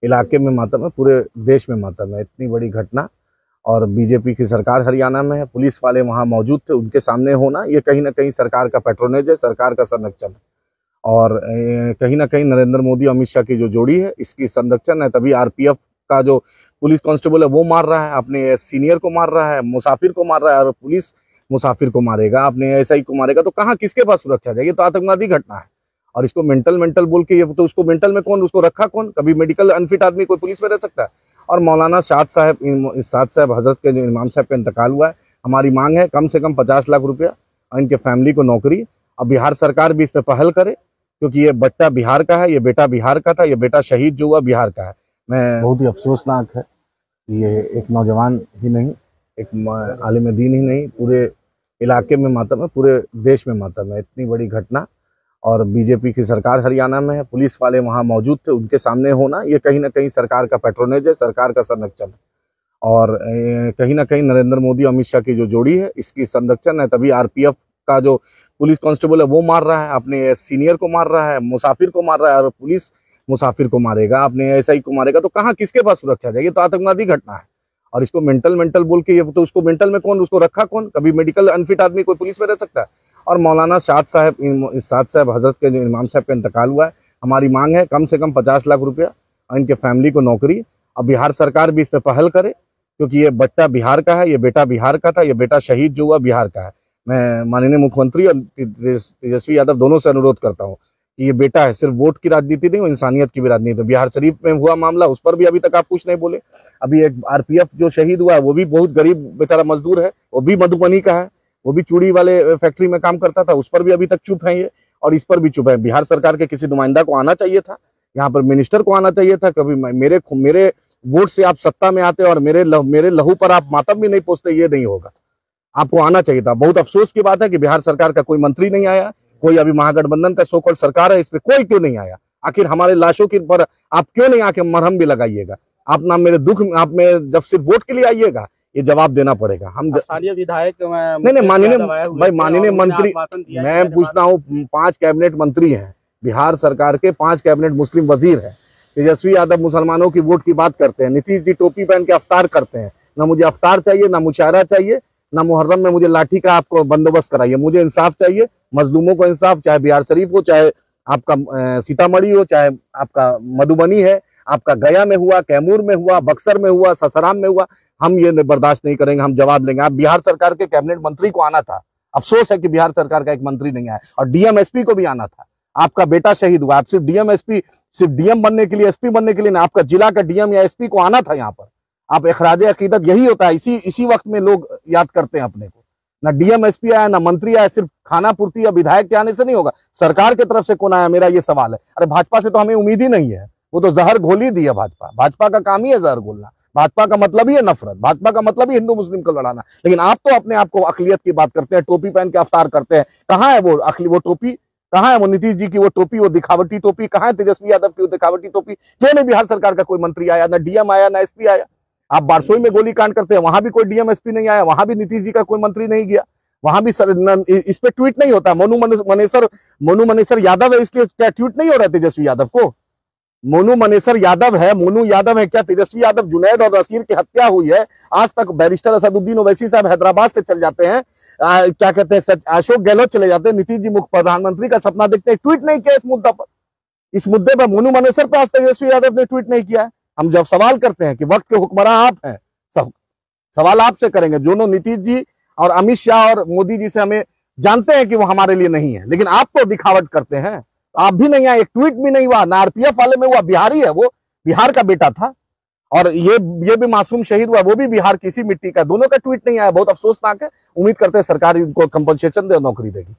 इलाके में मातम है, पूरे देश में मातम है। इतनी बड़ी घटना, और बीजेपी की सरकार हरियाणा में है, पुलिस वाले वहां मौजूद थे, उनके सामने होना ये कहीं ना कहीं सरकार का पैट्रोनेज है, सरकार का संरक्षण है। और कहीं ना कहीं नरेंद्र मोदी अमित शाह की जो जोड़ी है, इसकी संरक्षण है। तभी आरपीएफ का जो पुलिस कांस्टेबल है वो मार रहा है, अपने सीनियर को मार रहा है, मुसाफिर को मार रहा है, और पुलिस मुसाफिर को मारेगा, अपने एसआई को मारेगा, तो कहाँ किसके पास सुरक्षा जाएगी? तो आतंकवादी घटना है। और इसको मेंटल बोल के, ये तो उसको मेंटल में कौन, उसको रखा कौन? कभी मेडिकल अनफिट आदमी कोई पुलिस में रह सकता है? और मौलाना साद साहब हजरत के जो इमाम साहब का इंतकाल हुआ है, हमारी मांग है कम से कम 50 लाख रुपया और इनके फैमिली को नौकरी। अब बिहार सरकार भी इस पर पहल करे, क्योंकि ये बट्टा बिहार का है, ये बेटा बिहार का था, ये बेटा शहीद जो हुआ बिहार का है। मैं बहुत ही अफसोसनाक है, ये एक नौजवान ही नहीं, एक आलिम दीन ही नहीं, पूरे इलाके में मातम है, पूरे देश में मातम है। इतनी बड़ी घटना, और बीजेपी की सरकार हरियाणा में है, पुलिस वाले वहां मौजूद थे, उनके सामने होना ये कहीं ना कहीं सरकार का पैट्रोनेज है, सरकार का संरक्षण है। और कहीं ना कहीं नरेंद्र मोदी अमित शाह की जो जोड़ी है, इसकी संरक्षण है। तभी आरपीएफ का जो पुलिस कांस्टेबल है वो मार रहा है, अपने सीनियर को मार रहा है, मुसाफिर को मार रहा है, और पुलिस मुसाफिर को मारेगा, अपने एसआई को मारेगा, तो कहाँ किसके पास सुरक्षा जाएगी? तो आतंकवादी घटना है। और इसको मेंटल बोल के, ये तो उसको मेंटल में कौन, उसको रखा कौन? कभी मेडिकल अनफिट आदमी कोई पुलिस में रह सकता है? और मौलाना साद साहब हजरत के जो इमाम साहब का इंतकाल हुआ है, हमारी मांग है कम से कम 50 लाख रुपया और इनके फैमिली को नौकरी। अब बिहार सरकार भी इस पर पहल करे, क्योंकि ये बट्टा बिहार का है, ये बेटा बिहार का था, ये बेटा शहीद जो हुआ बिहार का है। मैं माननीय मुख्यमंत्री और तेजस्वी यादव दोनों से अनुरोध करता हूँ कि ये बेटा है, सिर्फ वोट की राजनीति नहीं, इंसानियत की भी राजनीति। बिहार शरीफ में हुआ मामला, उस पर भी अभी तक आप कुछ नहीं बोले। अभी एक आरपीएफ जो शहीद हुआ है, वो भी बहुत गरीब बेचारा मजदूर है, वो भी मधुबनी का है, वो भी चूड़ी वाले फैक्ट्री में काम करता था, उस पर भी अभी तक चुप है ये, और इस पर भी चुप है। बिहार सरकार के किसी नुमाइंदा को आना चाहिए था, यहाँ पर मिनिस्टर को आना चाहिए था। कभी मेरे वोट से आप सत्ता में आते और मेरे लहू पर आप मातम भी नहीं पोसते, ये नहीं होगा। आपको आना चाहिए था। बहुत अफसोस की बात है कि बिहार सरकार का कोई मंत्री नहीं आया, कोई अभी महागठबंधन का सो-कॉल्ड सरकार है, इस पे कोई क्यों नहीं आया? आखिर हमारे लाशों के पर आप क्यों नहीं आके मरहम भी लगाइएगा? आप ना मेरे दुख आप में जब सिर्फ वोट के लिए आइएगा, ये जवाब देना पड़ेगा। हम स्थानीय विधायक नहीं माननीय मंत्री, मैं पूछता हूँ, 5 कैबिनेट मंत्री हैं बिहार सरकार के, 5 कैबिनेट मुस्लिम वजीर हैं। तेजस्वी यादव मुसलमानों की वोट की बात करते हैं, नीतीश जी टोपी पहन के अफ्तार करते हैं। ना मुझे अफ्तार चाहिए, ना मुशायरा चाहिए, ना मुहर्रम में मुझे लाठी का आपको बंदोबस्त कराइए। मुझे इंसाफ चाहिए, मजलूमों को इंसाफ, चाहे बिहार शरीफ हो, चाहे आपका सीतामढ़ी हो, चाहे आपका मधुबनी है, आपका गया में हुआ, कैमूर में हुआ, बक्सर में हुआ, ससाराम में हुआ। हम ये बर्दाश्त नहीं करेंगे, हम जवाब लेंगे। आप बिहार सरकार के कैबिनेट मंत्री को आना था, अफसोस है कि बिहार सरकार का एक मंत्री नहीं आया। और डीएम एसपी को भी आना था, आपका बेटा शहीद हुआ। आप सिर्फ डीएम एसपी, सिर्फ डीएम बनने के लिए, एसपी बनने के लिए ना, आपका जिला का डीएम या एसपी को आना था यहाँ पर। आप इखराज अकीदत, यही होता है, इसी वक्त में लोग याद करते हैं अपने को। ना डीएम एसपी आया, ना मंत्री आया, सिर्फ खाना पूर्ति या विधायक के आने से नहीं होगा। सरकार की तरफ से कौन आया, मेरा ये सवाल है। अरे भाजपा से तो हमें उम्मीद ही नहीं है, वो तो जहर घोल ही दी है भाजपा का काम ही है जहर घोलना। भाजपा का मतलब ही है नफरत, भाजपा का मतलब ही हिंदू मुस्लिम को लड़ाना। लेकिन आप तो अपने आप को अकलियत की बात करते हैं, टोपी पहन के अफ्तार करते हैं। कहाँ है वो टोपी? कहाँ है वो नीतीश जी की वो टोपी, वो दिखावटी टोपी? कहाँ है तेजस्वी यादव की वो दिखावटी टोपी? क्यों नहीं बिहार सरकार का कोई मंत्री आया, ना डीएम आया, ना एसपी आया? आप बारसोई में गोली कांड करते हैं, वहां भी कोई डीएम एसपी नहीं आया, वहां भी नीतीश जी का कोई मंत्री नहीं गया, वहां भी इस पे ट्वीट नहीं होता। मोनू मनेसर यादव है, इसलिए क्या ट्वीट नहीं हो रहा तेजस्वी यादव को? मोनू मनेसर यादव है, मोनू यादव है क्या तेजस्वी यादव? जुनैद और नसीर की हत्या हुई है, आज तक बैरिस्टर असदुद्दीन ओवैसी साहब हैदराबाद से चल जाते हैं, क्या कहते हैं, अशोक गहलोत चले जाते हैं, नीतीश जी मुख्य प्रधानमंत्री का सपना देखते हैं, ट्वीट नहीं किया इस मुद्दे पर मोनू मनेसर पर आज तेजस्वी यादव ने ट्वीट नहीं किया। हम जब सवाल करते हैं कि वक्त के हुक्मरान आप हैं, सवाल आपसे करेंगे। दोनों नीतीश जी और अमित शाह और मोदी जी से हमें जानते हैं कि वो हमारे लिए नहीं है, लेकिन आप तो दिखावट करते हैं। आप भी नहीं आए, एक ट्वीट भी नहीं हुआ, ना आरपीएफ वाले में हुआ, बिहारी है वो, बिहार का बेटा था। और ये भी मासूम शहीद हुआ, वो भी बिहार की इसी मिट्टी का, दोनों का ट्वीट नहीं आया। बहुत अफसोसनाक है। उम्मीद करते हैं सरकार इनको कंपनसेशन दे, नौकरी देगी।